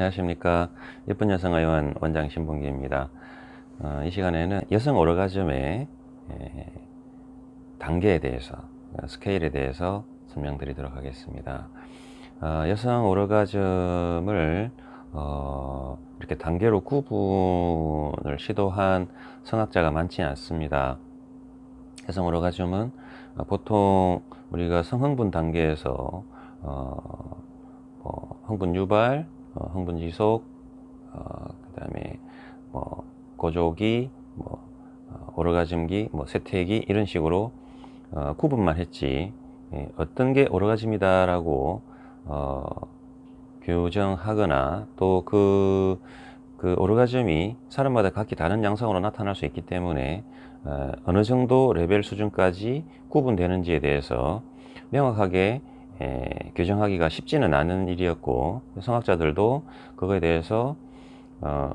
안녕하십니까. 예쁜 여성의원 원장 신봉기입니다. 이 시간에는 여성 오르가즘의 단계에 대해서, 스케일에 대해서 설명드리도록 하겠습니다. 여성 오르가즘을 이렇게 단계로 구분을 시도한 성학자가 많지 않습니다. 여성 오르가즘은 보통 우리가 성흥분 단계에서 흥분 유발, 흥분 지속, 그 다음에 고조기, 오르가즘기, 쇠퇴기 이런 식으로 구분만 했지, 어떤 게 오르가즘이다라고 규정하거나 또 그 오르가즘이 사람마다 각기 다른 양상으로 나타날 수 있기 때문에 어느 정도 레벨 수준까지 구분되는지에 대해서 명확하게 규정하기가 쉽지는 않은 일이었고, 성학자들도 그거에 대해서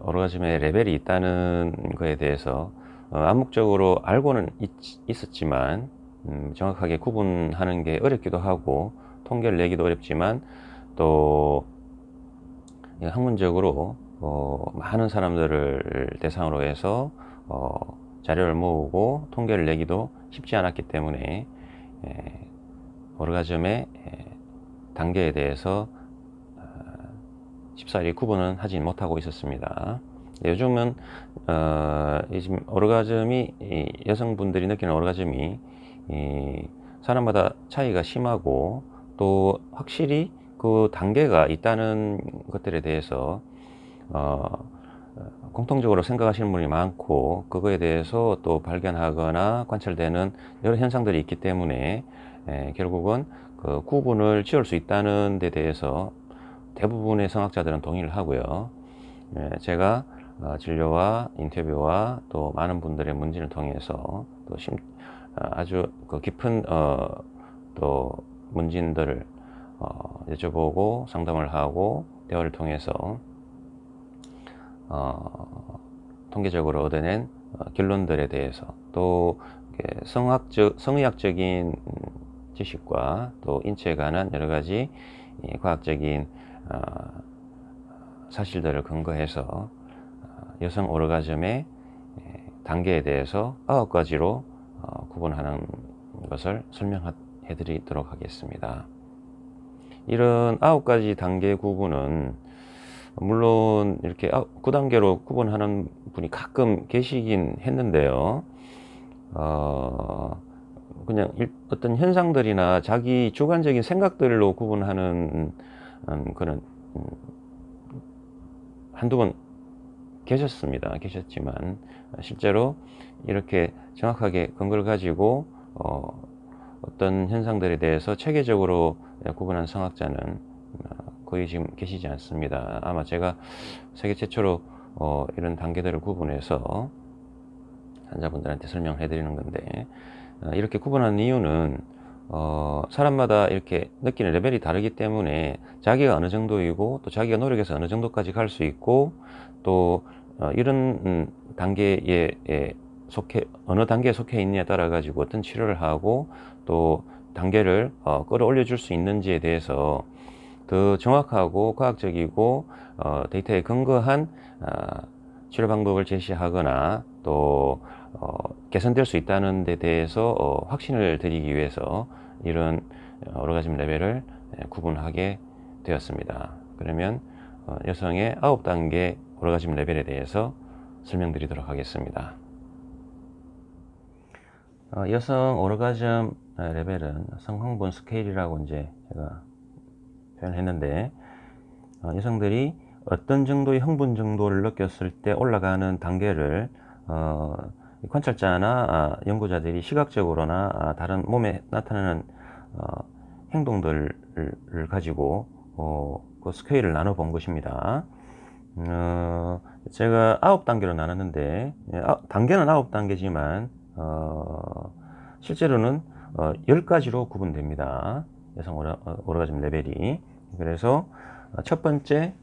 오르가즘의 레벨이 있다는 거에 대해서 암묵적으로 알고는 있었지만 정확하게 구분하는 게 어렵기도 하고 통계를 내기도 어렵지만, 또 학문적으로 많은 사람들을 대상으로 해서 자료를 모으고 통계를 내기도 쉽지 않았기 때문에 오르가즘의 단계에 대해서 쉽사리 구분은 하지 못하고 있었습니다. 요즘은 지금 오르가즘이, 여성분들이 느끼는 오르가즘이 사람마다 차이가 심하고 또 확실히 그 단계가 있다는 것들에 대해서 공통적으로 생각하시는 분이 많고, 그거에 대해서 또 발견하거나 관찰되는 여러 현상들이 있기 때문에 결국은 그 구분을 지을 수 있다는 데 대해서 대부분의 성학자들은 동의를 하고요. 제가 진료와 인터뷰와 또 많은 분들의 문진을 통해서 또 아주 그 깊은 또 문진들을 여쭤보고 상담을 하고 대화를 통해서 통계적으로 얻어낸 결론들에 대해서, 또 성의학적인 지식과 또 인체에 관한 여러 가지 과학적인 사실들을 근거해서 여성 오르가즘의 단계에 대해서 9가지로 구분하는 것을 설명해 드리도록 하겠습니다. 이런 9가지 단계 구분은 물론 이렇게 9단계로 구분하는 분이 가끔 계시긴 했는데요. 그냥 어떤 현상들이나 자기 주관적인 생각들로 구분하는 그런 한두 번 계셨지만 실제로 이렇게 정확하게 근거를 가지고 어떤 현상들에 대해서 체계적으로 구분한 성학자는 거의 지금 계시지 않습니다. 아마 제가 세계 최초로 이런 단계들을 구분해서 환자분들한테 설명을 해드리는 건데, 이렇게 구분하는 이유는 사람마다 이렇게 느끼는 레벨이 다르기 때문에 자기가 어느 정도이고 또 자기가 노력해서 어느 정도까지 갈 수 있고, 또 이런 단계에 어느 단계에 속해 있느냐에 따라 가지고 어떤 치료를 하고 또 단계를 끌어올려 줄 수 있는지에 대해서 더 정확하고 과학적이고 데이터에 근거한 치료 방법을 제시하거나 또 개선될 수 있다는 데 대해서 확신을 드리기 위해서 이런 오르가즘 레벨을 구분하게 되었습니다. 그러면 여성의 9단계 오르가즘 레벨에 대해서 설명드리도록 하겠습니다. 여성 오르가즘 레벨은 성흥분 스케일이라고 이제 제가 표현했는데, 여성들이 어떤 정도의 흥분 정도를 느꼈을 때 올라가는 단계를 관찰자나 연구자들이 시각적으로나 다른 몸에 나타나는 행동들을 가지고 그 스케일을 나눠 본 것입니다. 제가 9단계로 나눴는데, 단계는 9단계지만 실제로는 10가지로 구분됩니다. 여성 오르가즘 레벨이. 그래서 첫 번째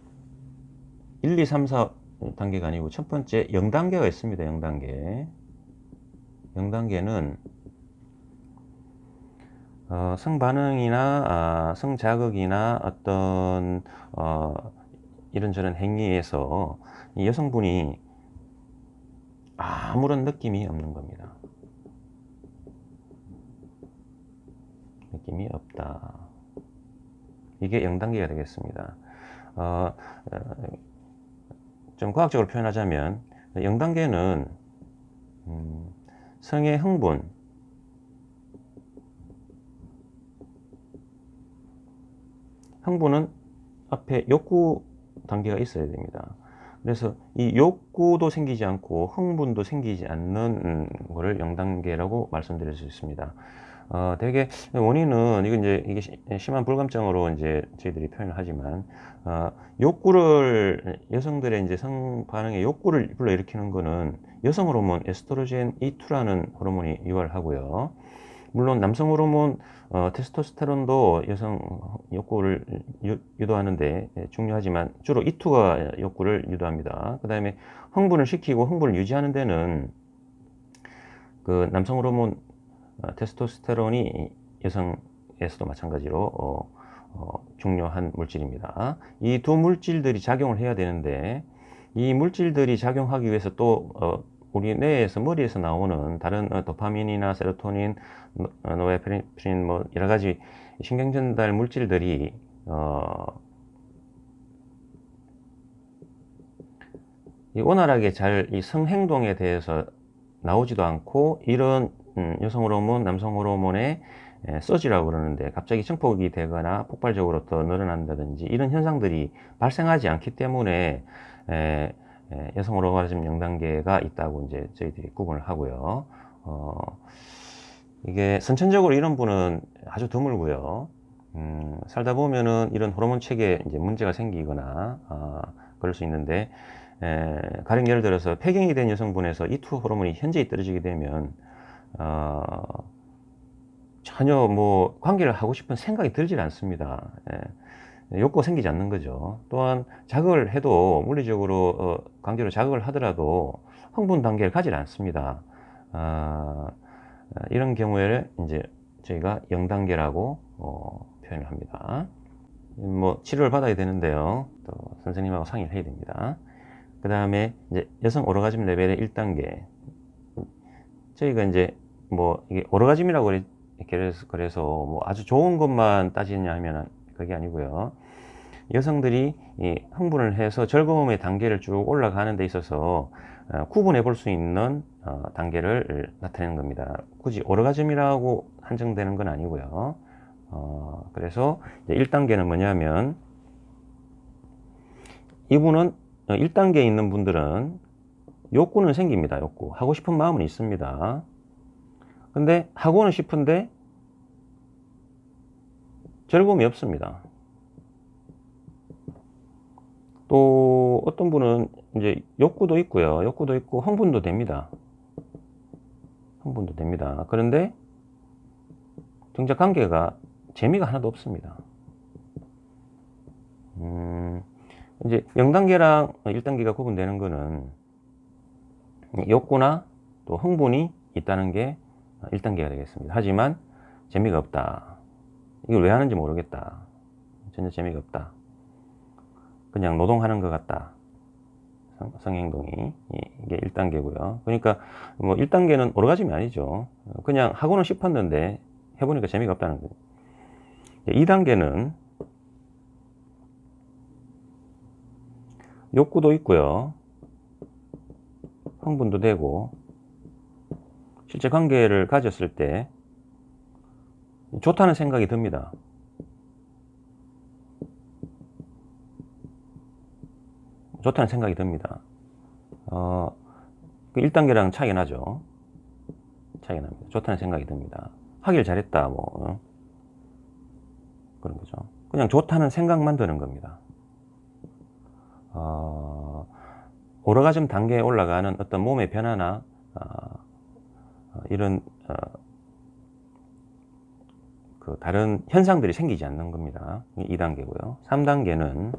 1, 2, 3, 4단계가 아니고 첫 번째 0단계가 있습니다. 0단계. 0단계는 성반응이나 성자극이나 어떤 이런저런 행위에서 이 여성분이 아무런 느낌이 없는 겁니다. 느낌이 없다. 이게 0단계가 되겠습니다. 좀 과학적으로 표현하자면 0단계는 성의 흥분은 앞에 욕구 단계가 있어야 됩니다. 그래서 이 욕구도 생기지 않고 흥분도 생기지 않는 거를 0단계라고 말씀드릴 수 있습니다. 되게 원인은 이게 심한 불감증으로 이제 저희들이 표현을 하지만, 욕구를, 여성들의 이제 성 반응의 욕구를 불러일으키는 거는 여성 호르몬 에스트로겐 E2라는 호르몬이 유발을 하고요. 물론 남성 호르몬 테스토스테론도 여성 욕구를 유도하는데 중요하지만 주로 E2가 욕구를 유도합니다. 그 다음에 흥분을 시키고 흥분을 유지하는 데는 그 남성 호르몬 테스토스테론이 여성에서도 마찬가지로 중요한 물질입니다. 이 두 물질들이 작용을 해야 되는데, 이 물질들이 작용하기 위해서 또 우리 뇌에서, 머리에서 나오는 다른 도파민이나 세로토닌, 노에프린, 뭐 여러 가지 신경전달 물질들이 원활하게 잘 이 성행동에 대해서 나오지도 않고, 이런 여성 호르몬, 남성 호르몬의 서지라고 그러는데 갑자기 증폭이 되거나 폭발적으로 더 늘어난다든지 이런 현상들이 발생하지 않기 때문에 여성 오르가즘 0단계가 있다고 이제 저희들이 구분을 하고요. 이게 선천적으로 이런 분은 아주 드물고요. 살다 보면은 이런 호르몬 체계에 이제 문제가 생기거나 그럴 수 있는데, 가령 예를 들어서 폐경이 된 여성분에서 E2 호르몬이 현저히 떨어지게 되면 전혀 뭐 관계를 하고 싶은 생각이 들질 않습니다. 욕구가 생기지 않는 거죠. 또한 자극을 해도, 물리적으로 강제로 자극을 하더라도 흥분 단계를 가지 않습니다. 이런 경우에 이제 저희가 0단계라고 표현을 합니다. 뭐 치료를 받아야 되는데요. 또 선생님하고 상의를 해야 됩니다. 그 다음에 이제 여성 오르가즘 레벨의 1단계. 저희가 이제 뭐 이게 오르가즘이라고 그래서 뭐 아주 좋은 것만 따지냐 하면 그게 아니고요. 여성들이 이 흥분을 해서 즐거움의 단계를 쭉 올라가는 데 있어서 구분해 볼 수 있는 단계를 나타내는 겁니다. 굳이 오르가즘이라고 한정되는 건 아니고요. 그래서 이제 1단계는 뭐냐면, 이분은 1단계에 있는 분들은 욕구는 생깁니다. 욕구. 하고 싶은 마음은 있습니다. 근데 하고는 싶은데 즐거움이 없습니다. 또 어떤 분은 이제 욕구도 있고요. 욕구도 있고 흥분도 됩니다. 흥분도 됩니다. 그런데 정작 관계가 재미가 하나도 없습니다. 이제 0단계랑 1단계가 구분되는 거는 욕구나 또 흥분이 있다는 게 1단계가 되겠습니다. 하지만 재미가 없다. 이걸 왜 하는지 모르겠다. 전혀 재미가 없다. 그냥 노동하는 것 같다. 성행동이. 이게 1단계고요. 그러니까 뭐 1단계는 오르가즘이 아니죠. 그냥 하고는 싶었는데 해보니까 재미가 없다는 거예요. 2단계는 욕구도 있고요. 흥분도 되고, 실제 관계를 가졌을 때 좋다는 생각이 듭니다. 좋다는 생각이 듭니다. 1단계랑 차이가 나죠. 차이가 납니다. 좋다는 생각이 듭니다. 하길 잘했다, 뭐 그런 거죠. 그냥 좋다는 생각만 드는 겁니다. 오르가즘 단계에 올라가는 어떤 몸의 변화나 이런 그 다른 현상들이 생기지 않는 겁니다. 2단계고요. 3단계는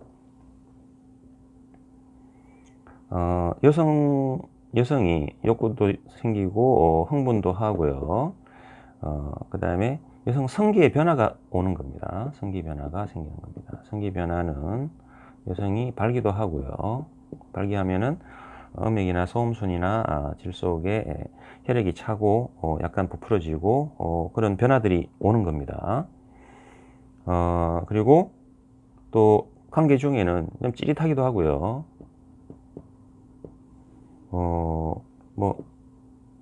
여성이 욕구도 생기고 흥분도 하고요. 그 다음에 여성 성기의 변화가 오는 겁니다. 성기 변화가 생기는 겁니다. 성기 변화는 여성이 발기도 하고요. 발기하면은 음액이나 소음순이나 질 속에 혈액이 차고 약간 부풀어지고 그런 변화들이 오는 겁니다. 그리고 또 관계 중에는 좀 찌릿하기도 하고요. 뭐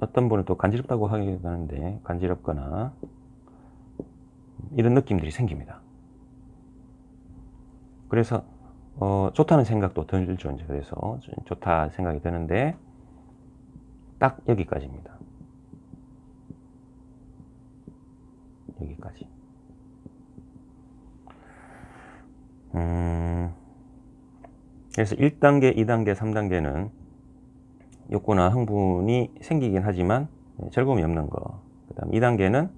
어떤 분은 또 간지럽다고 하기도 하는데 간지럽거나 이런 느낌들이 생깁니다. 그래서 좋다는 생각도 들죠. 이제 그래서 좋다 생각이 드는데 딱 여기까지입니다. 여기까지. 그래서 1단계, 2단계, 3단계는 욕구나 흥분이 생기긴 하지만 즐거움이 없는 거. 그 다음 2단계는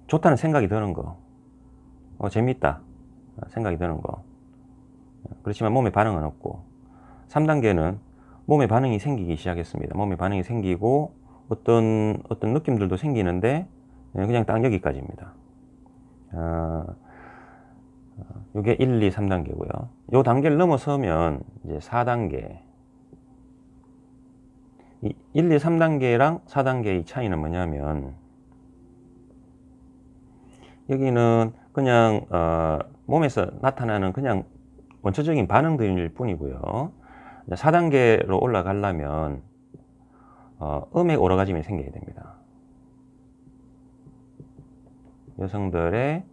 좋다는 생각이 드는 거. 재밌다 생각이 드는 거. 그렇지만 몸에 반응은 없고, 3단계는 몸에 반응이 생기기 시작했습니다. 몸에 반응이 생기고 어떤 느낌들도 생기는데 그냥 딱 여기까지입니다. 이게 1, 2, 3단계고요. 이 단계를 넘어서면 이제 4단계. 1, 2, 3단계랑 4단계의 차이는 뭐냐면, 여기는 그냥 몸에서 나타나는 그냥 원초적인 반응들일 뿐이고요. 4단계로 올라가려면 음액 오르가즘이 생겨야 됩니다. 여성들의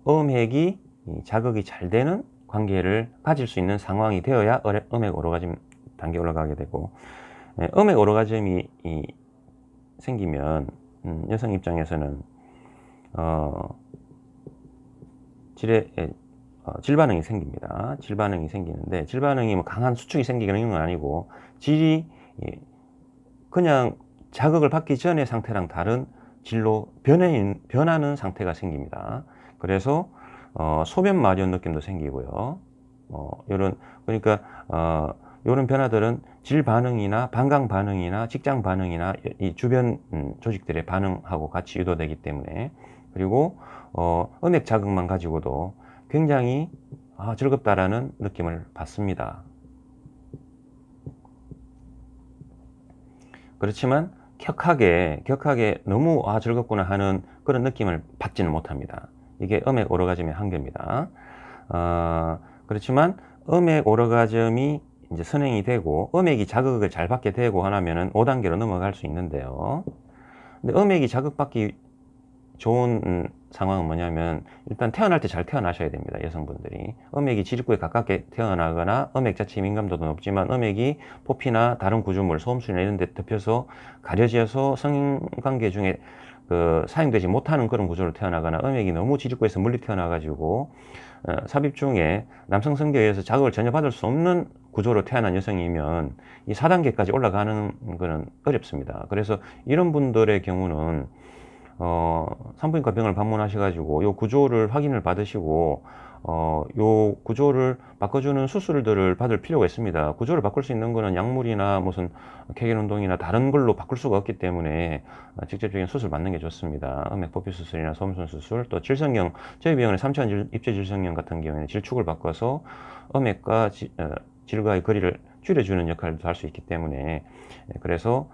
음액이 자극이 잘 되는 관계를 가질 수 있는 상황이 되어야 음액 오르가즘 단계에 올라가게 되고, 음액 오르가즘이 생기면 여성 입장에서는 질 반응이 생깁니다. 질 반응이 생기는데, 질 반응이 뭐 강한 수축이 생기는 건 아니고, 질이 그냥 자극을 받기 전의 상태랑 다른 질로 변하는 상태가 생깁니다. 그래서 소변 마련 느낌도 생기고요. 그러니까 이런 변화들은 질 반응이나 방광 반응이나 직장 반응이나 이 주변 조직들의 반응하고 같이 유도되기 때문에, 그리고 음액 자극만 가지고도 굉장히 즐겁다라는 느낌을 받습니다. 그렇지만 격하게 너무 즐겁구나 하는 그런 느낌을 받지는 못합니다. 이게 음액 오르가즘의 한계입니다. 그렇지만 음액 오르가즘이 이제 선행이 되고 음액이 자극을 잘 받게 되고 하면은 5단계로 넘어갈 수 있는데요. 근데 음액이 자극받기 좋은 상황은 뭐냐면, 일단 태어날 때 잘 태어나셔야 됩니다. 여성분들이 음액이 지립구에 가깝게 태어나거나 음액 자체 민감도도 높지만 음액이 포피나 다른 구조물, 소음순이나 이런 데 덮여서 가려져서 성관계 중에 사용되지 못하는 그런 구조로 태어나거나, 음액이 너무 지립구에서 멀리 태어나 가지고 삽입 중에 남성 성기에 의해서 자극을 전혀 받을 수 없는 구조로 태어난 여성이면 이 4단계까지 올라가는 것은 어렵습니다. 그래서 이런 분들의 경우는 산부인과 병원을 방문하셔가지고 요 구조를 확인을 받으시고 요 구조를 바꿔주는 수술들을 받을 필요가 있습니다. 구조를 바꿀 수 있는 거는 약물이나 무슨 케겔 운동이나 다른 걸로 바꿀 수가 없기 때문에 직접적인 수술 받는 게 좋습니다. 음액 포피 수술이나 소음순 수술, 또 질성형, 저희 병원의 3차 입체 질성형 같은 경우에는 질축을 바꿔서 음액과 질과의 거리를 줄여주는 역할도 할 수 있기 때문에, 그래서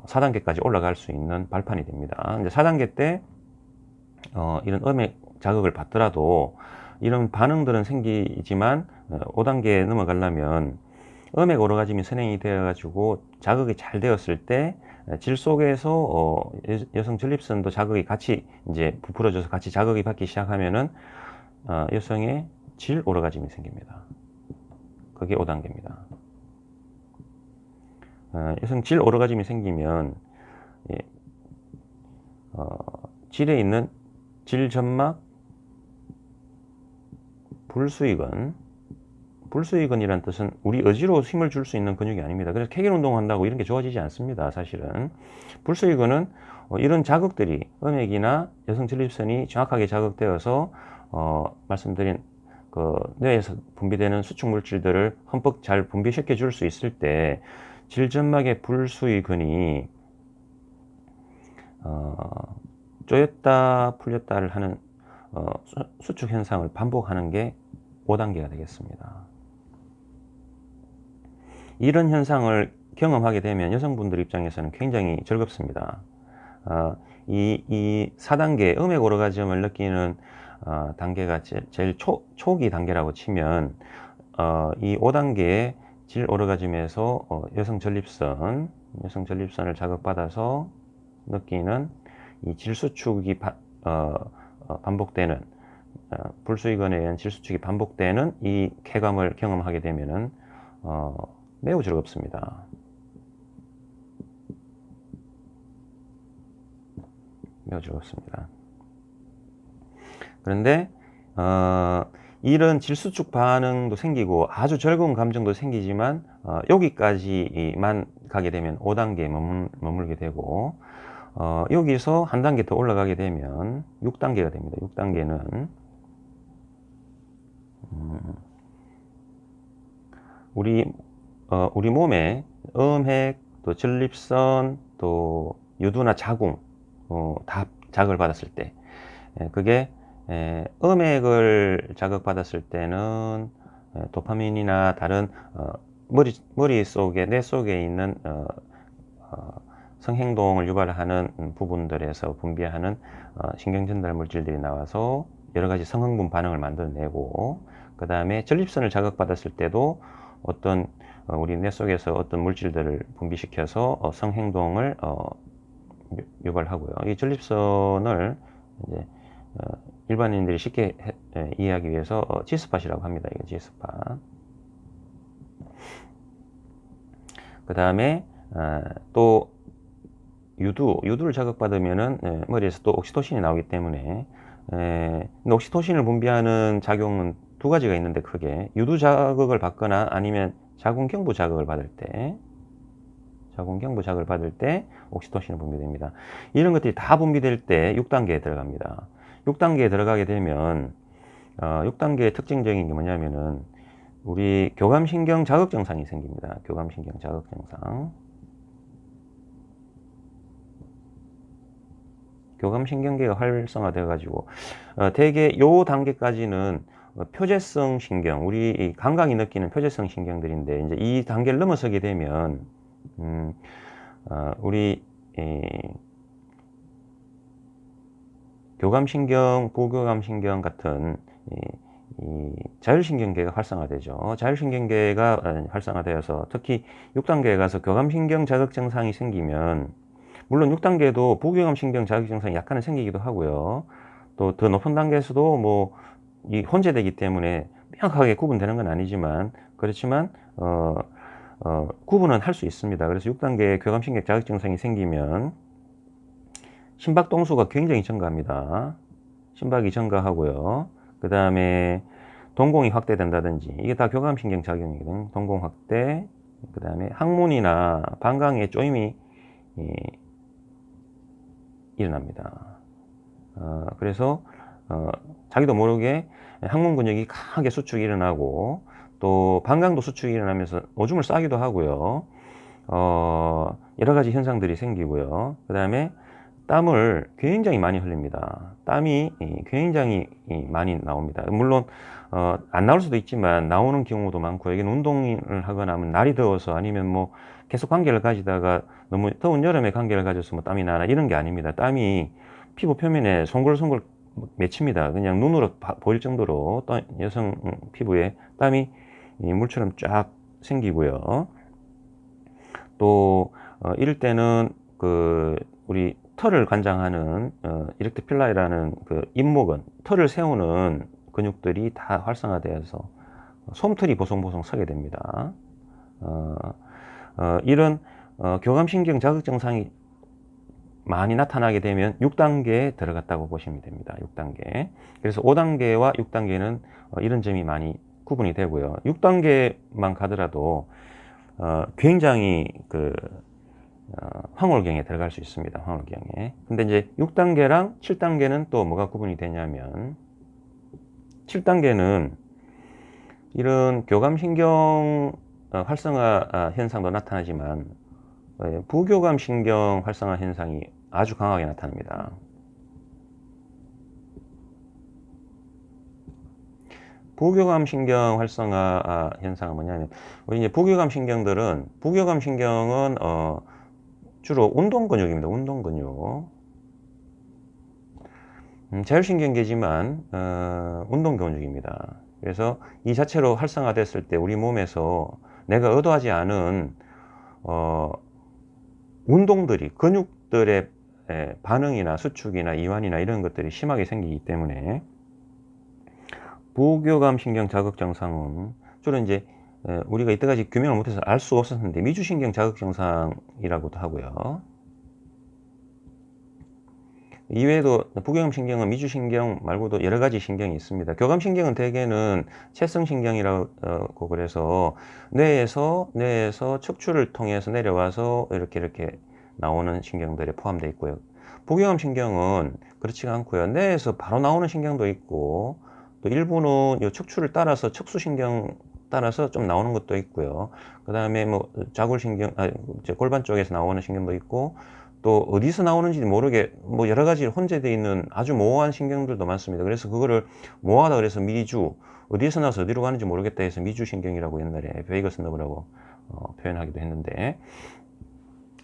4단계까지 올라갈 수 있는 발판이 됩니다. 이제 4단계 때 이런 음액 자극을 받더라도 이런 반응들은 생기지만 5단계에 넘어가려면 음액 오르가즘이 선행이 되어 가지고 자극이 잘 되었을 때 질 속에서 여성 전립선도 자극이 같이 이제 부풀어져서 같이 자극이 받기 시작하면은 여성의 질 오르가즘이 생깁니다. 그게 5단계입니다. 여성 질 오르가즘이 생기면 질에 있는 질점막 불수의근이란 뜻은 우리 의지로 힘을 줄 수 있는 근육이 아닙니다. 그래서 케겔 운동한다고 이런 게 좋아지지 않습니다. 사실은 불수의근은 이런 자극들이, 음액이나 여성 전립선이 정확하게 자극되어서 말씀드린 뇌에서 분비되는 수축 물질들을 흠뻑 잘 분비시켜 줄 수 있을 때 질점막의 불수의근이 쪼였다 풀렸다를 하는 수축 현상을 반복하는 게 5단계가 되겠습니다. 이런 현상을 경험하게 되면 여성분들 입장에서는 굉장히 즐겁습니다. 이 4단계 음액 오르가즘을 느끼는 단계가 제일 초기 단계라고 치면 이 5단계의 질 오르가즘에서 여성 전립선을 자극받아서 느끼는 이 질수축이 반복되는 불수의건에 의한 질수축이 반복되는 이 쾌감을 경험하게 되면은 매우 즐겁습니다. 매우 즐겁습니다. 그런데 이런 질수축 반응도 생기고 아주 즐거운 감정도 생기지만 여기까지만 가게 되면 5단계에 머물게 되고 여기서 한 단계 더 올라가게 되면 6단계가 됩니다. 6단계는 우리 몸에 음핵, 또 전립선, 또 유두나 자궁 다 자극을 받았을 때 그게 음액을 자극받았을 때는 도파민이나 다른 머릿속에 뇌 속에 있는 성행동을 유발하는 부분들에서 분비하는 신경전달 물질들이 나와서 여러가지 성흥분 반응을 만들어내고, 그 다음에 전립선을 자극받았을 때도 어떤 우리 뇌 속에서 어떤 물질들을 분비시켜서 성행동을 유발하고요. 이 전립선을 이제 일반인들이 쉽게 이해하기 위해서 G스팟이라고 합니다. 이거 G스팟. 그 다음에 또 유두를 자극받으면은 머리에서 또 옥시토신이 나오기 때문에 근데 옥시토신을 분비하는 작용은 두 가지가 있는데, 크게 유두 자극을 받거나 아니면 자궁경부 자극을 받을 때 옥시토신이 분비됩니다. 이런 것들이 다 분비될 때 6단계에 들어갑니다. 6단계에 들어가게 되면 6단계의 특징적인 게 뭐냐면은 우리 교감신경 자극 증상이 생깁니다. 교감신경 자극 증상. 교감신경계가 활성화되어 가지고 대개 요 단계까지는 표재성 신경, 우리 감각이 느끼는 표재성 신경들인데, 이제 이 단계를 넘어서게 되면 우리 교감신경, 부교감신경 같은 이 자율신경계가 활성화되죠. 자율신경계가 활성화되어서 특히 6단계에 가서 교감신경 자극 증상이 생기면, 물론 6단계도 부교감신경 자극 증상이 약간은 생기기도 하고요. 또 더 높은 단계에서도 뭐 이 혼재되기 때문에 명확하게 구분되는 건 아니지만, 그렇지만 구분은 할 수 있습니다. 그래서 6단계 교감신경 자극 증상이 생기면 심박 동수가 굉장히 증가합니다. 심박이 증가하고요. 그 다음에 동공이 확대된다든지, 이게 다 교감신경 작용이거든요. 동공 확대, 그 다음에 항문이나 방광의 쪼임이 일어납니다. 그래서 자기도 모르게 항문 근육이 강하게 수축이 일어나고, 또 방광도 수축이 일어나면서 오줌을 싸기도 하고요. 여러 가지 현상들이 생기고요. 그 다음에 땀을 굉장히 많이 흘립니다. 땀이 굉장히 많이 나옵니다. 물론 안 나올 수도 있지만 나오는 경우도 많고, 이게 운동을 하거나 하면 날이 더워서, 아니면 뭐 계속 관계를 가지다가 너무 더운 여름에 관계를 가져서 뭐 땀이 나나 이런 게 아닙니다. 땀이 피부 표면에 송글송글 맺힙니다. 그냥 눈으로 보일 정도로 여성 피부에 땀이 물처럼 쫙 생기고요. 또 이럴 때는 그 우리 털을 관장하는 이렉트 필라이라는 그 잇목은, 털을 세우는 근육들이 다 활성화되어서 솜털이 보송보송 서게 됩니다. 이런 교감신경 자극 증상이 많이 나타나게 되면 6단계에 들어갔다고 보시면 됩니다. 6단계. 그래서 5단계와 6단계는 이런 점이 많이 구분이 되고요. 6단계만 가더라도 굉장히 황홀경에 들어갈 수 있습니다. 황홀경에. 근데 이제 6단계랑 7단계는 또 뭐가 구분이 되냐면, 7단계는 이런 교감신경 활성화 현상도 나타나지만 부교감신경 활성화 현상이 아주 강하게 나타납니다. 부교감 신경 활성화 현상은 뭐냐면, 우리 이제 부교감 신경은 주로 운동 근육입니다. 운동 근육. 자율신경계지만 운동 근육입니다. 그래서 이 자체로 활성화됐을 때 우리 몸에서 내가 의도하지 않은 운동들이, 근육들의 반응이나 수축이나 이완이나 이런 것들이 심하게 생기기 때문에 부교감 신경 자극 증상은 주로 이제 우리가 이때까지 규명을 못해서 알 수 없었는데 미주신경 자극 증상이라고도 하고요. 이외에도 부교감 신경은 미주신경 말고도 여러 가지 신경이 있습니다. 교감 신경은 대개는 채성신경이라고 그래서 뇌에서 척추를 통해서 내려와서 이렇게 나오는 신경들에 포함되어 있고요. 부교감 신경은 그렇지가 않고요. 뇌에서 바로 나오는 신경도 있고, 또 일부는 이 척추를 따라서 척수신경 따라서 좀 나오는 것도 있고요. 그 다음에 뭐 좌골신경, 골반 쪽에서 나오는 신경도 있고, 또 어디서 나오는지 모르게 뭐 여러 가지 혼재되어 있는 아주 모호한 신경들도 많습니다. 그래서 그거를 모호하다 그래서 미주, 어디서 나서 어디로 가는지 모르겠다 해서 미주신경이라고 옛날에 베이거스 너브라고 표현하기도 했는데,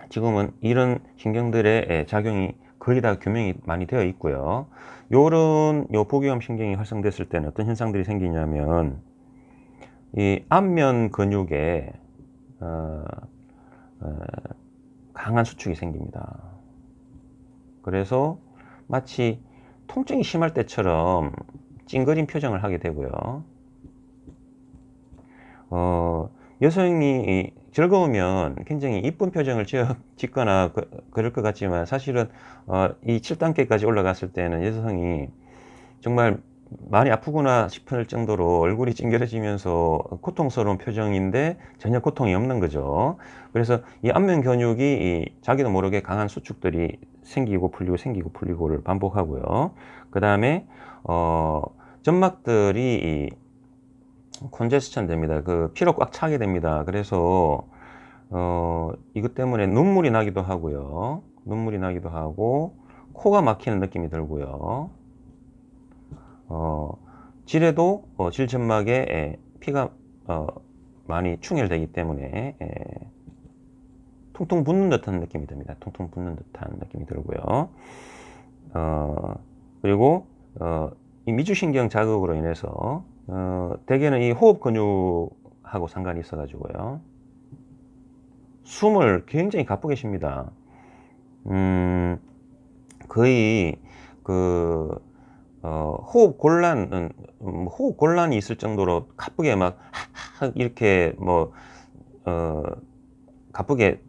지금은 이런 신경들의 작용이 거의 다 규명이 많이 되어 있고요. 요 부교감 신경이 활성됐을 때는 어떤 현상들이 생기냐면, 이 안면 근육에 강한 수축이 생깁니다. 그래서 마치 통증이 심할 때처럼 찡그린 표정을 하게 되고요. 여성이 즐거우면 굉장히 이쁜 표정을 짓거나 그럴 것 같지만, 사실은 이 7단계까지 올라갔을 때는 여성이 정말 많이 아프구나 싶을 정도로 얼굴이 찡그려지면서 고통스러운 표정인데 전혀 고통이 없는 거죠. 그래서 이 안면 근육이 자기도 모르게 강한 수축들이 생기고 풀리고 생기고 풀리고를 반복하고요. 그 다음에 점막들이 콘제스천 됩니다. 그 피로 꽉 차게 됩니다. 그래서 이것 때문에 눈물이 나기도 하고요. 눈물이 나기도 하고 코가 막히는 느낌이 들고요. 질에도 질점막에 피가 많이 충혈되기 때문에 퉁퉁 붓는 듯한 느낌이 듭니다. 퉁퉁 붓는 듯한 느낌이 들고요. 그리고 이 미주신경 자극으로 인해서 대개는 이 호흡 근육하고 상관이 있어 가지고요, 숨을 굉장히 가쁘게 쉽니다. 거의 호흡 곤란이 있을 정도로 가쁘게 막 이렇게 가쁘게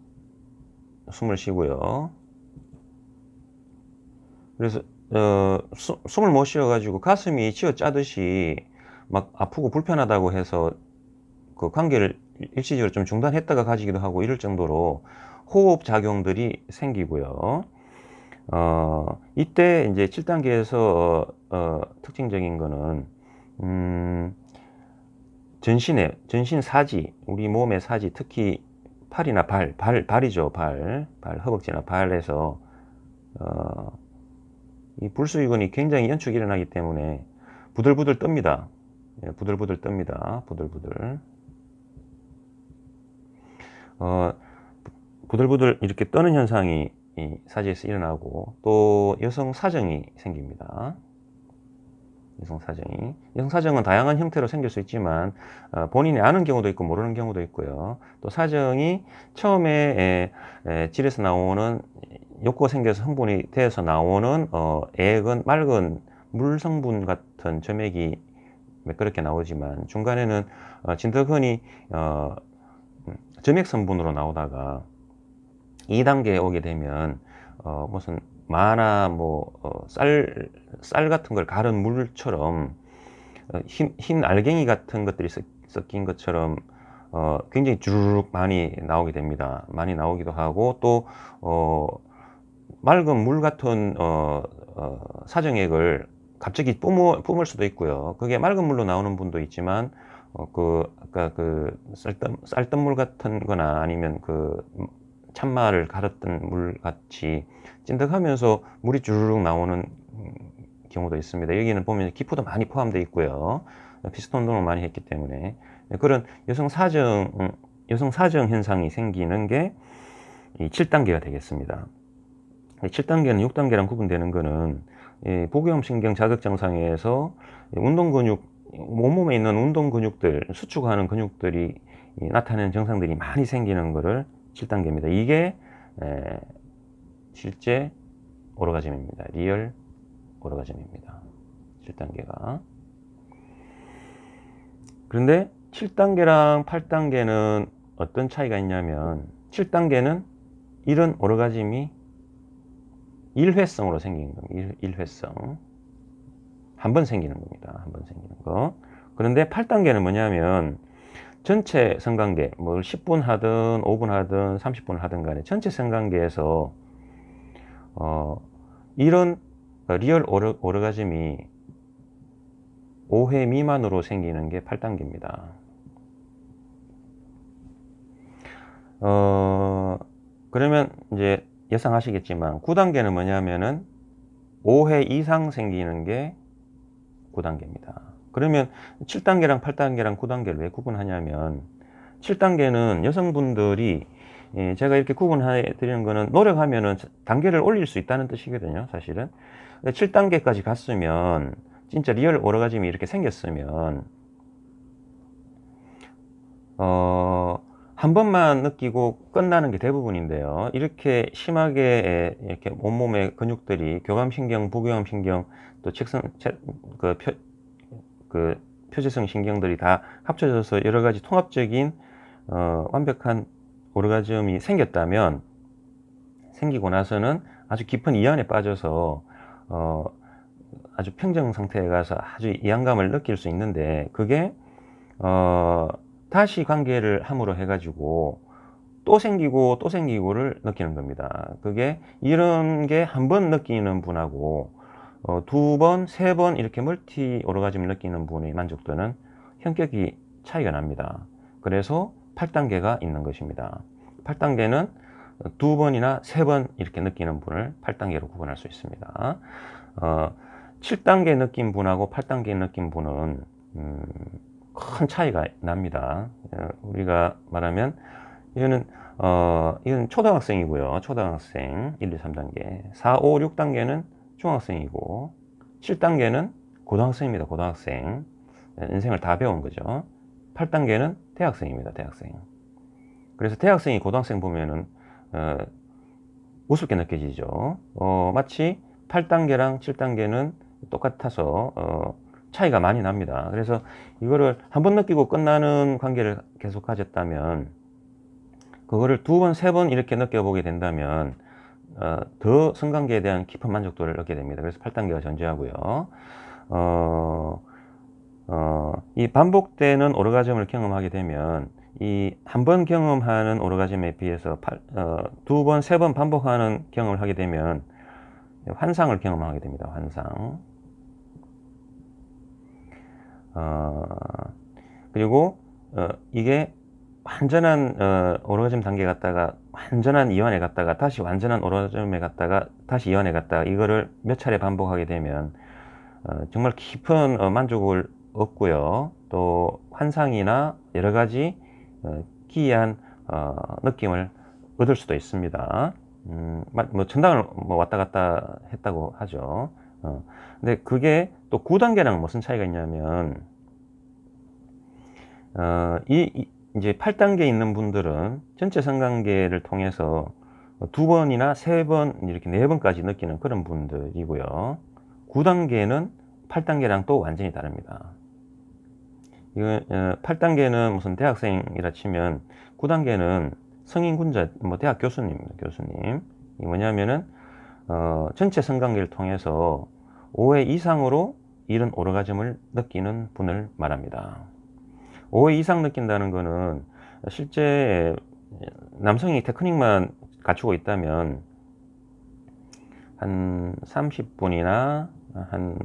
숨을 쉬고요. 그래서 숨을 못 쉬어 가지고 가슴이 쥐어 짜듯이 막 아프고 불편하다고 해서 그 관계를 일시적으로 좀 중단했다가 가지기도 하고 이럴 정도로 호흡 작용들이 생기고요. 이때 이제 7단계에서 특징적인 거는 전신 사지, 우리 몸의 사지, 특히 팔이나 발이죠. 허벅지나 발에서 이 불수의근이 굉장히 연축이 일어나기 때문에 부들부들 뜹니다. 예, 부들부들 뜹니다. 부들부들. 부들부들 이렇게 떠는 현상이 이 사지에서 일어나고, 또 여성 사정이 생깁니다. 여성 사정은 다양한 형태로 생길 수 있지만 본인이 아는 경우도 있고 모르는 경우도 있고요. 또 사정이 처음에 질에서 나오는 욕구가 생겨서 흥분이 되어서 나오는 액은 맑은 물 성분 같은 점액이 그렇게 나오지만, 중간에는 진덕흔이 점액 성분으로 나오다가 2단계에 오게 되면 무슨 마나 쌀 같은 걸 갈은 물처럼 흰 알갱이 같은 것들이 섞인 것처럼 굉장히 주르륵 많이 나오게 됩니다. 많이 나오기도 하고, 또 맑은 물 같은 사정액을 갑자기 뿜을 수도 있고요. 그게 맑은 물로 나오는 분도 있지만 아까 쌀뜨물 같은 거나 아니면 찬마를 갈았던 물 같이 찐득하면서 물이 주르륵 나오는 경우도 있습니다. 여기는 보면 기포도 많이 포함되어 있고요. 피스톤 운동을 많이 했기 때문에 그런 여성 사정 현상이 생기는 게 이 7단계가 되겠습니다. 7단계는 6단계랑 구분되는 거는 복용신경 자극증상에서 운동 근육, 온몸에 있는 운동 근육들, 수축하는 근육들이 나타내는 증상들이 많이 생기는 거를 7단계입니다. 이게 실제 오르가즘입니다. 리얼 오르가즘입니다. 7단계가. 그런데 7단계랑 8단계는 어떤 차이가 있냐면 7단계는 이런 오르가즘이 일회성으로 생기는 겁니다. 일회성. 한 번 생기는 겁니다. 한 번 생기는 거. 그런데 8단계는 뭐냐면 전체 성관계, 뭐 10분 하든 5분 하든 30분 하든 간에 전체 성관계에서 이런 리얼 오르가즘이 5회 미만으로 생기는 게 8단계입니다. 그러면 이제 예상하시겠지만 9단계는 뭐냐면은 5회 이상 생기는 게 9단계입니다. 그러면 7단계랑 8단계랑 9단계를 왜 구분하냐면 7단계는 여성분들이 제가 이렇게 구분해 드리는 거는 노력하면은 단계를 올릴 수 있다는 뜻이거든요, 사실은. 7단계까지 갔으면 진짜 리얼 오르가즘이 이렇게 생겼으면 한 번만 느끼고 끝나는 게 대부분인데요. 이렇게 심하게 이렇게 온몸의 근육들이 교감신경, 부교감신경, 또 표재성 신경들이 다 합쳐져서 여러 가지 통합적인 완벽한 오르가즘이 생기고 나서는 아주 깊은 이완에 빠져서 아주 평정 상태에 가서 아주 이완감을 느낄 수 있는데 그게 다시 관계를 함으로 해가지고 또 생기고 또 생기고를 느끼는 겁니다. 그게 이런 게 한 번 느끼는 분하고 두 번, 세 번 이렇게 멀티 오르가즘을 느끼는 분의 만족도는 현격히 차이가 납니다. 그래서 8단계가 있는 것입니다. 8단계는 두 번이나 세 번 이렇게 느끼는 분을 8단계로 구분할 수 있습니다. 7단계 느낀 분하고 8단계 느낀 분은 큰 차이가 납니다. 우리가 말하면 이건 초등학생이고요. 초등학생 1, 2, 3단계 4, 5, 6단계는 중학생이고 7단계는 고등학생입니다. 고등학생 인생을 다 배운 거죠. 8단계는 대학생입니다. 대학생. 그래서 대학생이 고등학생 보면은 우습게 느껴지죠. 마치 8단계랑 7단계는 똑같아서 차이가 많이 납니다. 그래서 이거를 한 번 느끼고 끝나는 관계를 계속 가졌다면 그거를 두 번, 세 번 이렇게 느껴보게 된다면 더 성관계에 대한 깊은 만족도를 얻게 됩니다. 그래서 8단계가 존재하고요. 이 반복되는 오르가즘을 경험하게 되면 이 한 번 경험하는 오르가즘에 비해서 두 번, 세 번 반복하는 경험을 하게 되면 환상을 경험하게 됩니다. 환상. 그리고 이게 완전한 오르가즘 단계 갔다가 완전한 이완에 갔다가 다시 완전한 오르가즘에 갔다가 다시 이완에 갔다가 이거를 몇 차례 반복하게 되면 정말 깊은 만족을 얻고요. 또 환상이나 여러 가지 기이한 느낌을 얻을 수도 있습니다. 뭐 천당을 뭐 왔다 갔다 했다고 하죠. 근데 그게 또 9단계랑 무슨 차이가 있냐면 이제 8단계에 있는 분들은 전체 성관계를 통해서 두 번이나 세 번, 이렇게 네 번까지 느끼는 그런 분들이고요. 9단계는 8단계랑 또 완전히 다릅니다. 이거 8단계는 무슨 대학생이라 치면 9단계는 성인군자, 뭐 대학 교수님입니다. 교수님. 이게 뭐냐면은 전체 성관계를 통해서 5회 이상으로 이런 오르가즘을 느끼는 분을 말합니다. 5회 이상 느낀다는 거는 실제 남성이 테크닉만 갖추고 있다면 한 30분이나 한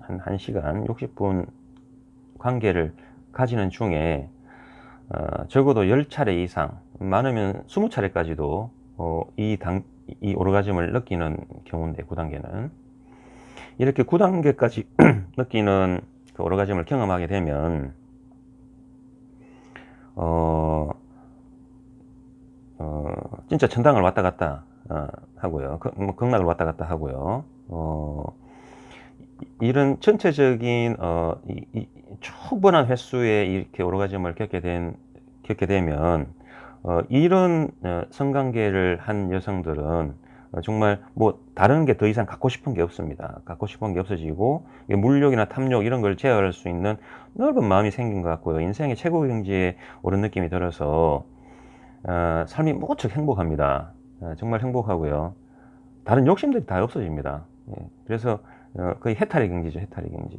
1시간 60분 관계를 가지는 중에 적어도 10차례 이상, 많으면 20차례까지도 이 오르가즘을 느끼는 경우인데 9단계는 이렇게 9단계까지 느끼는 그 오르가즘을 경험하게 되면 진짜 천당을 왔다 갔다 하고요. 뭐 극락을 왔다 갔다 하고요. 이런 전체적인 초분한 횟수의 이렇게 오르가즘을 겪게 되면 이런 성관계를 한 여성들은 정말 뭐 다른 게 더 이상 갖고 싶은 게 없습니다. 갖고 싶은 게 없어지고 물욕이나 탐욕 이런 걸 제어할 수 있는 넓은 마음이 생긴 것 같고요. 인생의 최고 경지에 오른 느낌이 들어서 삶이 무척 행복합니다. 정말 행복하고요. 다른 욕심들이 다 없어집니다. 예, 그래서 거의 해탈의 경지죠. 해탈의 경지.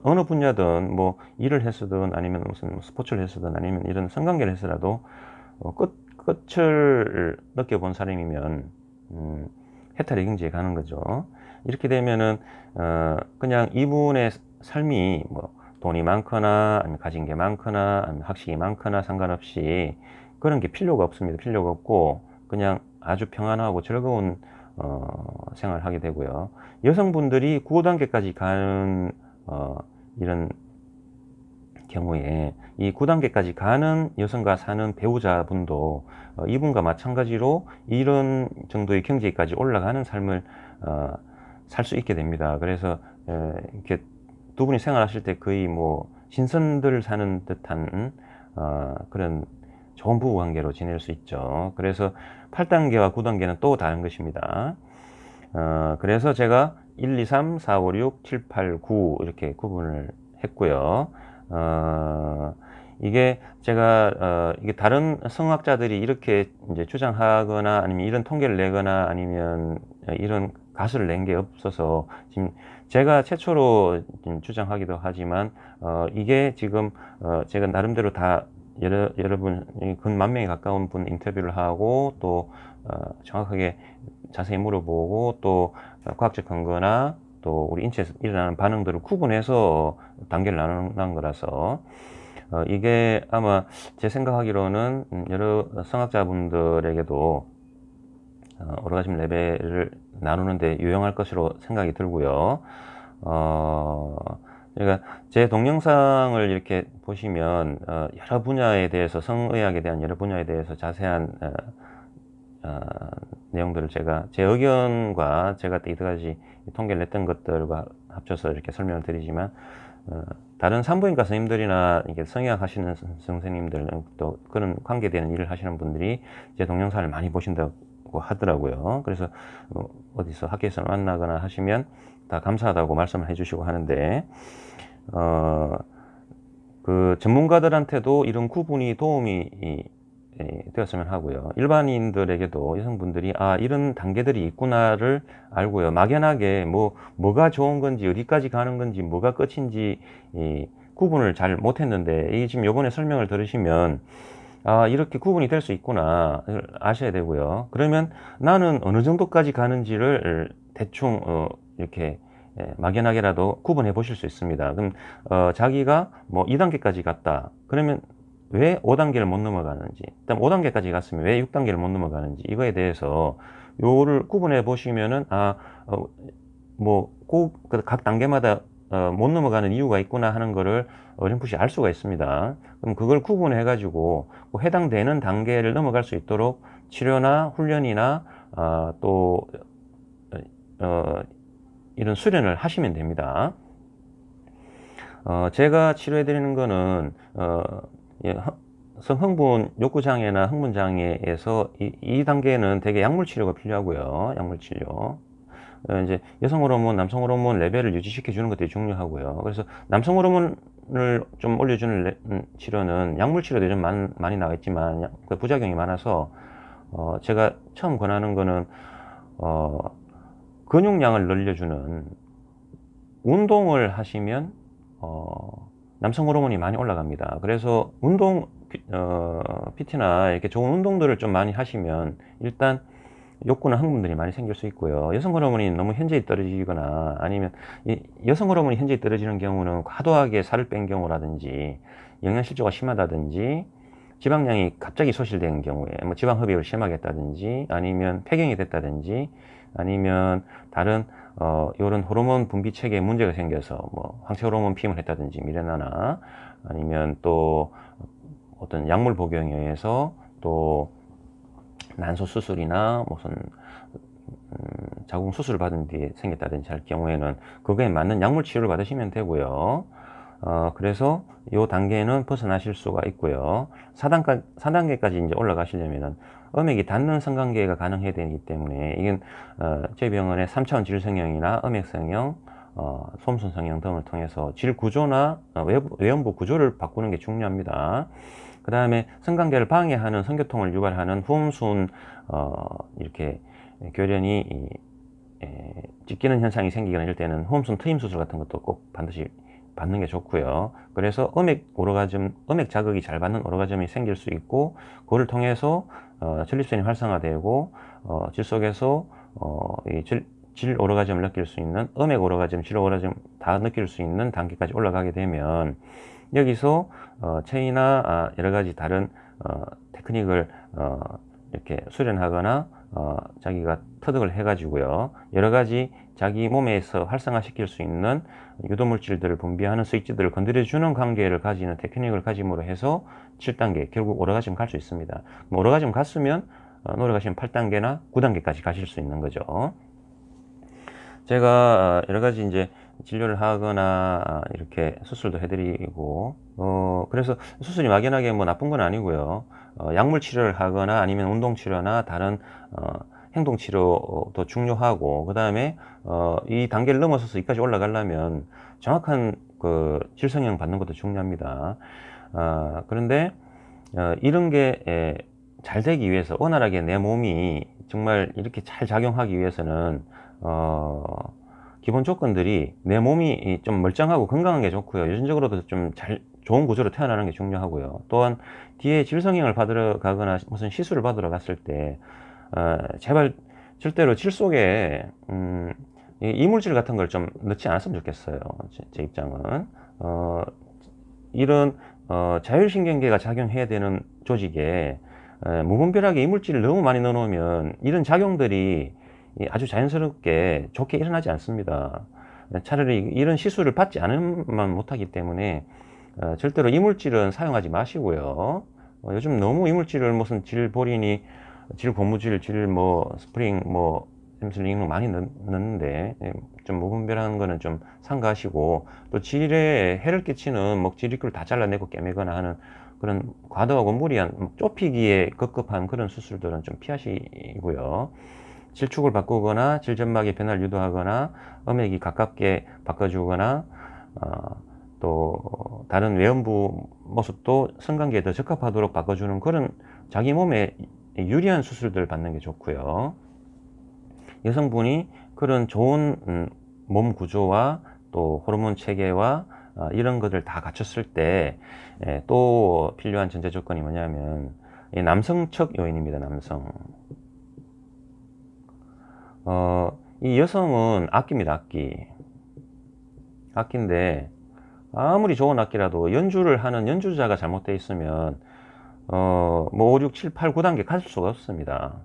어느 분야든 뭐 일을 했으든 아니면 무슨 스포츠를 했으든 아니면 이런 성관계를 했으라도 끝을 느껴본 사람이면 해탈의 경지에 가는 거죠. 이렇게 되면은 그냥 이분의 삶이 뭐 돈이 많거나 아니면 가진 게 많거나 아니면 학식이 많거나 상관없이 그런 게 필요가 없습니다. 필요가 없고 그냥 아주 평안하고 즐거운 생활을 하게 되고요. 여성분들이 9단계까지 가는 이런 경우에 이 9단계까지 가는 여성과 사는 배우자분도 이분과 마찬가지로 이런 정도의 경지까지 올라가는 삶을 살 수 있게 됩니다. 그래서 이렇게 두 분이 생활하실 때 거의 뭐 신선들 사는 듯한 그런 좋은 부부 관계로 지낼 수 있죠. 그래서 8단계와 9단계는 또 다른 것입니다. 그래서 제가 1, 2, 3, 4, 5, 6, 7, 8, 9 이렇게 구분을 했고요. 이게 제가 이게 다른 성학자들이 이렇게 이제 주장하거나 아니면 이런 통계를 내거나 아니면 이런 가설을 낸 게 없어서 지금 제가 최초로 주장하기도 하지만 이게 지금 제가 나름대로 다 여러분 근 10,000명에 가까운 분 인터뷰를 하고 또 정확하게 자세히 물어보고 또 과학적 근거나 또 우리 인체에서 일어나는 반응들을 구분해서 단계를 나눈 거라서 이게 아마 제 생각하기로는 여러 성학자분들에게도 오르가즘 레벨을 나누는데 유용할 것으로 생각이 들고요. 그러니까 제 동영상을 이렇게 보시면 여러 분야에 대해서 성의학에 대한 여러 분야에 대해서 자세한 내용들을 제가 제 의견과 제가 이때까지 통계를 냈던 것들과 합쳐서 이렇게 설명을 드리지만 다른 산부인과 선생님들이나 이게 성의학 하시는 선생님들 또 그런 관계되는 일을 하시는 분들이 제 동영상을 많이 보신다고 하더라고요. 그래서 어디서 학교에서 만나거나 하시면 다 감사하다고 말씀을 해주시고 하는데 그 전문가들한테도 이런 구분이 도움이 되었으면 하고요. 일반인들에게도 여성분들이 이런 단계들이 있구나를 알고요. 막연하게 뭐가 좋은 건지 어디까지 가는 건지 뭐가 끝인지 구분을 잘 못했는데 지금 요번에 설명을 들으시면 이렇게 구분이 될 수 있구나 아셔야 되고요. 그러면 나는 어느 정도까지 가는지를 대충 이렇게 막연하게라도 구분해 보실 수 있습니다. 그럼 자기가 뭐 2단계까지 갔다 그러면 왜 5단계를 못 넘어가는지, 그다음 5단계까지 갔으면 왜 6단계를 못 넘어가는지 이거에 대해서 요를 구분해 보시면은 뭐 꼭 각 단계마다 못 넘어가는 이유가 있구나 하는 거를 어렴풋이 알 수가 있습니다. 그럼 그걸 구분해 가지고 해당되는 단계를 넘어갈 수 있도록 치료나 훈련이나 또 이런 수련을 하시면 됩니다. 제가 치료해 드리는 거는 성흥분 욕구장애나 흥분장애에서 이 단계는 되게 약물 치료가 필요하고요. 약물 치료. 이제 여성 호르몬, 남성 호르몬 레벨을 유지시켜 주는 것들이 중요하고요. 그래서 남성 호르몬을 좀 올려주는 치료는 약물 치료도 요즘 많이 나와 있지만 그 부작용이 많아서 제가 처음 권하는 거는 근육량을 늘려주는 운동을 하시면 남성 호르몬이 많이 올라갑니다. 그래서 운동 PT나 이렇게 좋은 운동들을 좀 많이 하시면 일단 욕구나 흥분들이 많이 생길 수 있고요. 여성 호르몬이 너무 현저히 떨어지거나 아니면 여성 호르몬이 현저히 떨어지는 경우는 과도하게 살을 뺀 경우라든지 영양실조가 심하다든지 지방량이 갑자기 소실된 경우에 뭐 지방 흡입을 심하게 했다든지 아니면 폐경이 됐다든지 아니면 다른 이런 호르몬 분비 체계에 문제가 생겨서 뭐 황체 호르몬 피임을 했다든지 미레나나 아니면 또 어떤 약물 복용에 의해서 또 난소 수술이나 무슨 자궁 수술을 받은 뒤에 생겼다든지 할 경우에는 그거에 맞는 약물 치료를 받으시면 되고요. 그래서 이 단계는 벗어나실 수가 있고요. 4단계까지 이제 올라가시려면은 음액이 닿는 성관계가 가능해야 되기 때문에 이건 저희 병원의 3차원 질성형이나 음액성형, 솜순 성형 등을 통해서 질 구조나 외음부 구조를 바꾸는 게 중요합니다. 그 다음에 성관계를 방해하는 성교통을 유발하는 후음순 이렇게 교련이 찢기는 현상이 생기거나 이럴 때는 호흡순 트임 수술 같은 것도 꼭 반드시 받는 게 좋고요. 그래서 음액 자극이 잘 받는 오르가즘이 생길 수 있고, 그걸 통해서 전립선이 활성화되고 질 속에서 질 오르가즘을 느낄 수 있는 음액 오르가즘, 질 오르가즘 다 느낄 수 있는 단계까지 올라가게 되면 여기서 체이나 여러 가지 다른 테크닉을 이렇게 수련하거나 자기가 터득을 해가지고요, 여러 가지 자기 몸에서 활성화시킬 수 있는 유도물질들을 분비하는 스위치들을 건드려주는 관계를 가지는 테크닉을 가짐으로 해서 7단계, 결국 오르가즘 갈 수 있습니다. 오르가즘 갔으면 노력하시면 8단계나 9단계까지 가실 수 있는 거죠. 제가 여러 가지 이제 진료를 하거나 이렇게 수술도 해드리고 그래서 수술이 막연하게 뭐 나쁜 건 아니고요. 약물 치료를 하거나 아니면 운동 치료나 다른 행동 치료도 중요하고, 그 다음에 이 단계를 넘어서서 이까지 올라가려면 정확한 그 질성형 받는 것도 중요합니다. 그런데 이런 게 잘 되기 위해서, 원활하게 내 몸이 정말 이렇게 잘 작용하기 위해서는 기본 조건들이 내 몸이 좀 멀쩡하고 건강한 게 좋고요. 유전적으로도 좀 좋은 구조로 태어나는 게 중요하고요. 또한 뒤에 질성형을 받으러 가거나 무슨 시술을 받으러 갔을 때 제발 절대로 질 속에 이물질 같은 걸 좀 넣지 않았으면 좋겠어요. 제 입장은 이런 자율신경계가 작용해야 되는 조직에 무분별하게 이물질을 너무 많이 넣어놓으면 이런 작용들이 아주 자연스럽게 좋게 일어나지 않습니다. 차라리 이런 시술을 받지 않으면 못하기 때문에 절대로 이물질은 사용하지 마시고요. 요즘 너무 이물질을 무슨 질보리니, 질고무질, 스프링, 햄슬링 많이 넣는데 좀 무분별한 거는 좀 삼가하시고, 또 질에 해를 끼치는 먹질입구를 다 잘라내고 꿰매거나 하는 그런 과도하고 무리한 좁히기에 급급한 그런 수술들은 좀 피하시고요. 질축을 바꾸거나 질점막의 변화를 유도하거나 음액이 가깝게 바꿔주거나 또 다른 외음부 모습도 성관계에 더 적합하도록 바꿔주는 그런 자기 몸에 유리한 수술들을 받는 게 좋고요. 여성분이 그런 좋은 몸 구조와 또 호르몬 체계와 이런 것들 다 갖췄을 때 또 필요한 전제 조건이 뭐냐면 남성적 요인입니다. 남성. 이 여성은 악기입니다. 악기인데 아무리 좋은 악기라도 연주를 하는 연주자가 잘못되어 있으면 뭐 5, 6, 7, 8, 9단계 갈 수가 없습니다.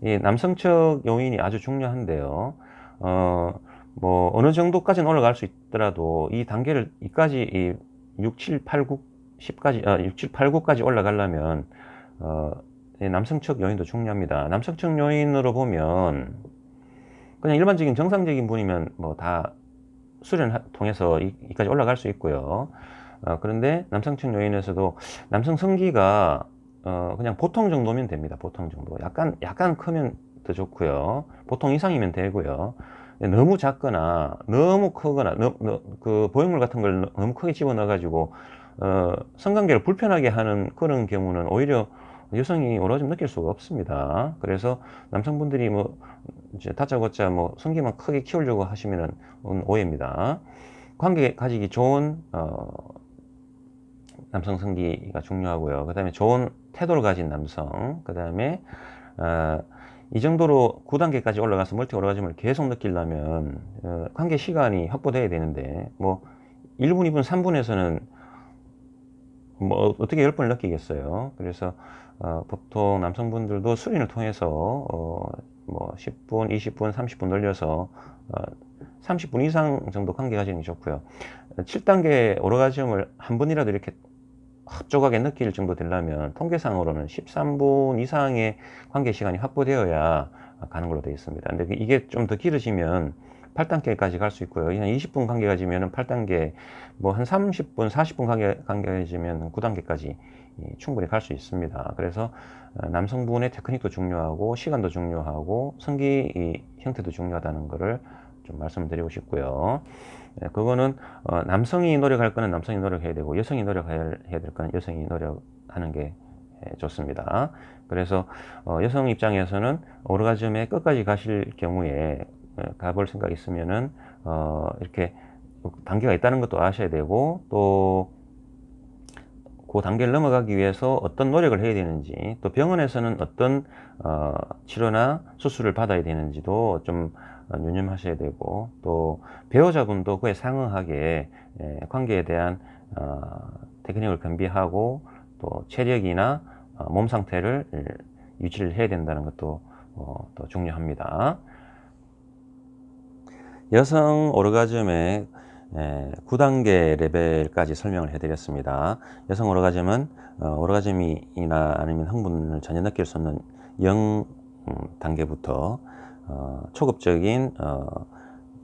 이 남성적 요인이 아주 중요한데요. 뭐 어느 정도까지는 올라갈 수 있더라도 이 단계를 이까지 6, 7, 8, 9, 10까지 6, 7, 8, 9까지 올라가려면 남성적 요인도 중요합니다. 남성적 요인으로 보면 그냥 일반적인 정상적인 분이면 뭐 다 수련 통해서 이까지 올라갈 수 있고요. 그런데 남성적 요인에서도 남성 성기가 그냥 보통 정도면 됩니다. 보통 정도. 약간 크면 더 좋고요. 보통 이상이면 되고요. 너무 작거나 너무 크거나 그 보형물 같은 걸 너무 크게 집어넣어 가지고 성관계를 불편하게 하는 그런 경우는 오히려 여성이 오로지 느낄 수가 없습니다. 그래서 남성분들이 뭐 이제 다짜고짜 뭐 성기만 크게 키우려고 하시면은 오해입니다. 관계 가지기 좋은 남성 성기가 중요하고요. 그 다음에 좋은 태도를 가진 남성, 그 다음에 이 정도로 9단계까지 올라가서 멀티 오르가즘을 계속 느끼려면 관계 시간이 확보돼야 되는데 뭐 1분, 2분, 3분에서는 뭐 어떻게 10번을 느끼겠어요. 그래서 보통 남성분들도 수련을 통해서 뭐 10분, 20분, 30분 늘려서 30분 이상 정도 관계 가지는 게 좋고요. 7단계 오르가즘을 한 번이라도 이렇게 흡족하게 느낄 정도 되려면 통계상으로는 13분 이상의 관계 시간이 확보되어야 가는 걸로 되어 있습니다. 근데 이게 좀 더 길어지면 8단계까지 갈 수 있고요. 한 20분 관계 가지면 8단계, 뭐 한 30분, 40분 관계 가지면 9단계까지 충분히 갈 수 있습니다. 그래서 남성분의 테크닉도 중요하고 시간도 중요하고 성기 형태도 중요하다는 것을 좀 말씀드리고 싶고요. 그거는 남성이 노력할 거는 남성이 노력해야 되고 여성이 노력해야 될 거는 여성이 노력하는 게 좋습니다. 그래서 여성 입장에서는 오르가즘에 끝까지 가실 경우에 가볼 생각 있으면은 이렇게 단계가 있다는 것도 아셔야 되고, 또 그 단계를 넘어가기 위해서 어떤 노력을 해야 되는지, 또 병원에서는 어떤 치료나 수술을 받아야 되는지도 좀 유념하셔야 되고, 또 배우자분도 그에 상응하게 관계에 대한 테크닉을 겸비하고 또 체력이나 몸 상태를 유지를 해야 된다는 것도 또 중요합니다. 여성 오르가즘의 9단계 레벨까지 설명을 해드렸습니다. 여성 오르가즘은 오르가즘이나 아니면 흥분을 전혀 느낄 수 없는 0 단계부터 초급적인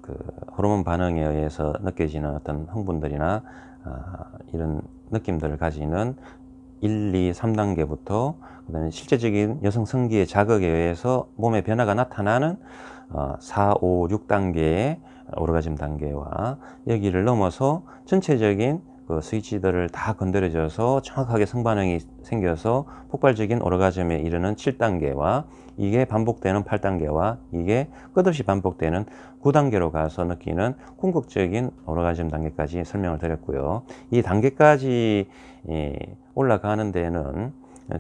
그 호르몬 반응에 의해서 느껴지는 어떤 흥분들이나 이런 느낌들을 가지는 1, 2, 3단계부터 그다음에 실제적인 여성 성기의 자극에 의해서 몸의 변화가 나타나는 4, 5, 6단계의 오르가즘 단계와 여기를 넘어서 전체적인 그 스위치들을 다 건드려져서 정확하게 성반응이 생겨서 폭발적인 오르가즘에 이르는 7단계와 이게 반복되는 8단계와 이게 끝없이 반복되는 9단계로 가서 느끼는 궁극적인 오르가즘 단계까지 설명을 드렸고요. 이 단계까지 올라가는 데는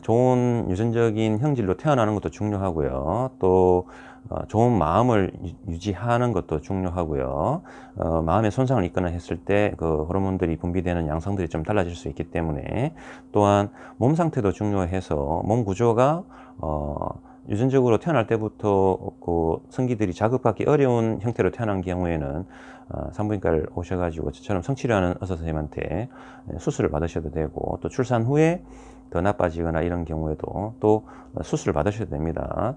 좋은 유전적인 형질로 태어나는 것도 중요하고요. 또 좋은 마음을 유지하는 것도 중요하고요. 마음의 손상을 입거나 했을 때 그 호르몬들이 분비되는 양성들이 좀 달라질 수 있기 때문에, 또한 몸 상태도 중요해서 몸 구조가 유전적으로 태어날 때부터 그 성기들이 자극받기 어려운 형태로 태어난 경우에는 산부인과를 오셔가지고 저처럼 성치료하는 의사 선생님한테 수술을 받으셔도 되고, 또 출산 후에 더 나빠지거나 이런 경우에도 또 수술을 받으셔도 됩니다.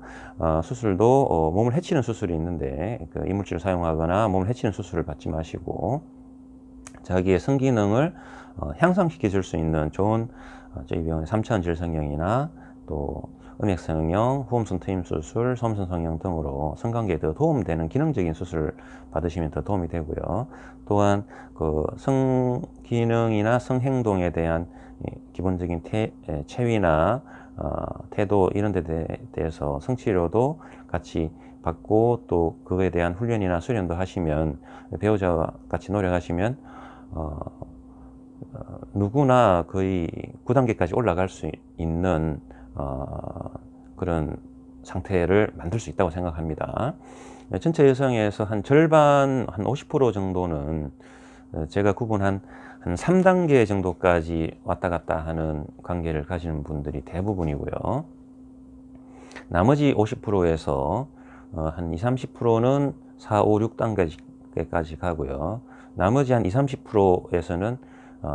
수술도 몸을 해치는 수술이 있는데 그 이물질을 사용하거나 몸을 해치는 수술을 받지 마시고 자기의 성기능을 향상시켜 줄 수 있는 좋은 저희 병원의 3차원 질성형이나 또 음액성형, 후음선 트임 수술, 소음선 성형 등으로 성관계에 더 도움되는 기능적인 수술을 받으시면 더 도움이 되고요. 또한 그 성기능이나 성행동에 대한 기본적인 체위나 태도 이런 데 대해서 성치료도 같이 받고 또 그거에 대한 훈련이나 수련도 하시면, 배우자와 같이 노력하시면 누구나 거의 9단계까지 올라갈 수 있는 그런 상태를 만들 수 있다고 생각합니다. 전체 여성에서 한 절반, 한 50% 정도는 제가 구분한 한 3단계 정도까지 왔다 갔다 하는 관계를 가지는 분들이 대부분이고요. 나머지 50%에서 한 20, 30%는 4, 5, 6단계까지 가고요. 나머지 한 20, 30%에서는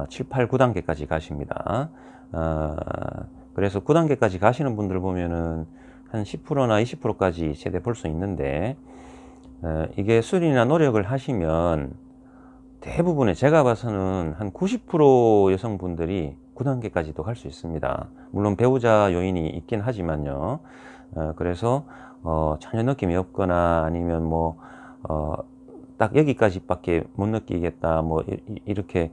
7, 8, 9단계까지 가십니다. 그래서 9단계까지 가시는 분들 보면은 한 10%나 20%까지 최대 볼 수 있는데, 이게 수련이나 노력을 하시면 대부분의, 제가 봐서는 한 90% 여성분들이 9단계까지도 갈 수 있습니다. 물론 배우자 요인이 있긴 하지만요. 그래서 전혀 느낌이 없거나 아니면 뭐 딱 여기까지밖에 못 느끼겠다 뭐 이렇게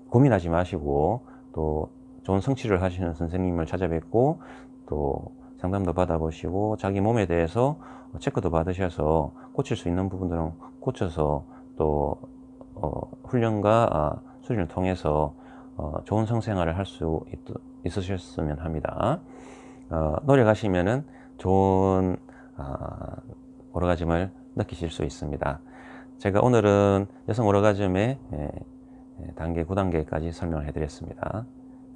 고민하지 마시고, 또 좋은 성취를 하시는 선생님을 찾아뵙고 또 상담도 받아보시고 자기 몸에 대해서 체크도 받으셔서 고칠 수 있는 부분들은 고쳐서 또 훈련과 수련을 통해서 좋은 성생활을 할 수 있으셨으면 합니다. 노력하시면은 좋은 오르가즘을 느끼실 수 있습니다. 제가 오늘은 여성 오르가즘의 단계 9단계까지 설명을 해드렸습니다.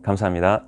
감사합니다.